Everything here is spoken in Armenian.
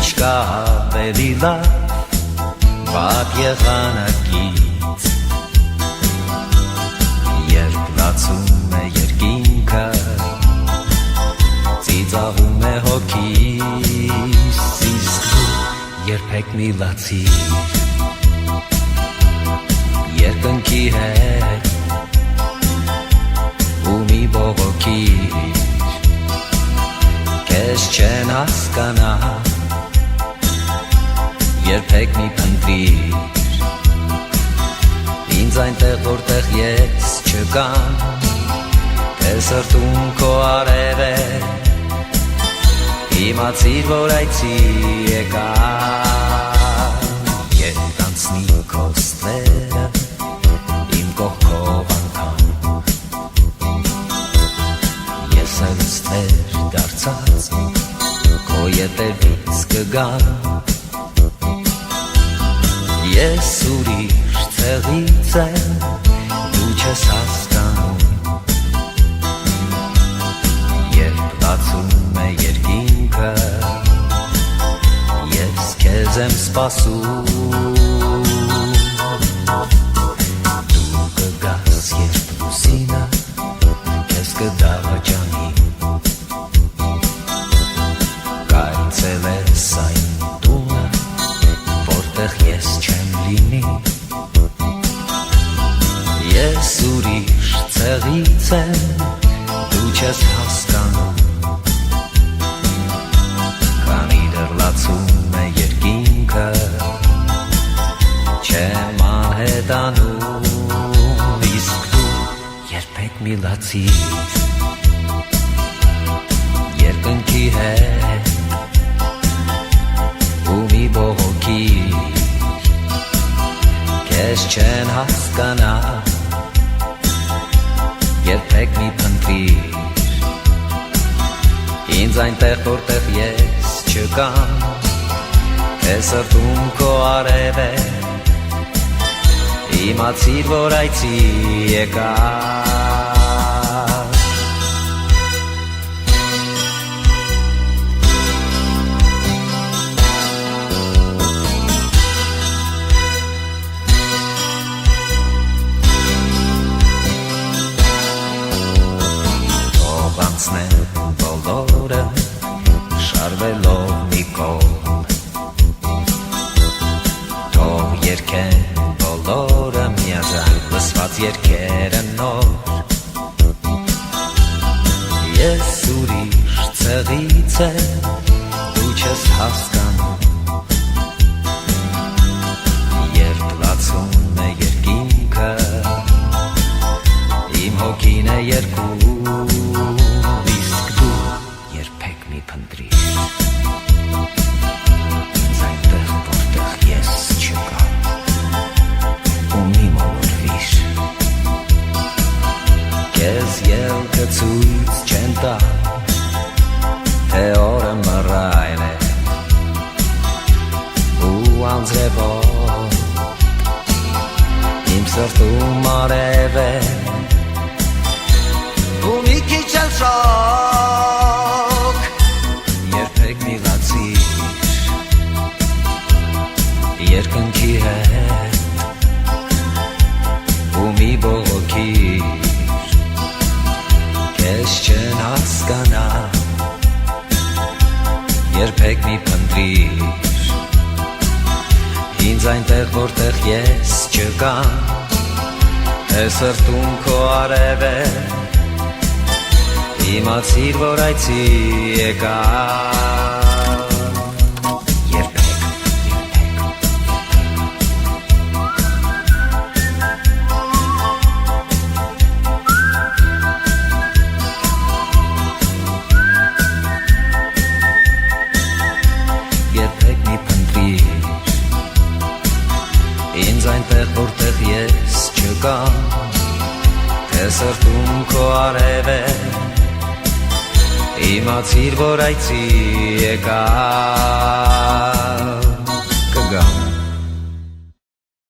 չկա ավելի լավ վատ եղանակից երբ լացում է երկինքը ծիծաղում է հոգիս իսկ դու երբեք մի լացիր երկնքի հետ ու մի բողոքիր քեզ չեն հասկանա երբեք մի փնտրիր ինձ այնտեղ որտեղ ես չկամ թե սրտում քո արև է իմացիր որ այցի եկա երբ անցնի քո ստվերը իմ կողքով անգամ ես էլ ստվեր դարձած քո ետևից կգամ ես ուրիշ ցեղից եմ դու չես հասկանում երբ լացում է երկինքը ես քեզ եմ սպասում դու կգաս երբ լուսինը քեզ կդավաճանի կայցել ես այն տունը որտեղ ես չեմ լինի ես ուրիշ ցեղից եմ դու չես հասկանում քանի դեռ լացում է երկինքը չեմ անհետանում իսկ դու երբեք մի լացիր երկնքի հետ ու մի բողոքիր քեզ չեն հասկանա երբեք մի փնտրիր ինձ այնտեղ որտեղ ես չկամ թե սրտում քո արև է իմացիր որ այցի եկա բոլորը շարվելով մի կողմ թող երգեն բոլորը միաձայն լսված երգերը նոր ես ուրիշ ցեղից եմ դու չես հասկանում երբ լացում է երկինքը իմ հոգին է երկում ինձ այնտեղ որտեղ ես չկամ ու մի մոլորվիր քեզ ելքը ցույց չեն տա թե օրը մռայլ է ու անձրևով իմ սրտում արև է ու մի քիչ էլ շոկ երբեք մի լացիր երկնքի հետ ու մի բողոքիր քեզ չեն հասկանա երբեք մի փնտրիր ինձ այնտեղ որտեղ ես չկամ թե սրտում քո արև է իմացիր որ այցի եկա երբեք մի փնտրիր ինձ այնտեղ որտեղ ես չկամ թե սրտում քո արև է իմացիր որ այցի եկա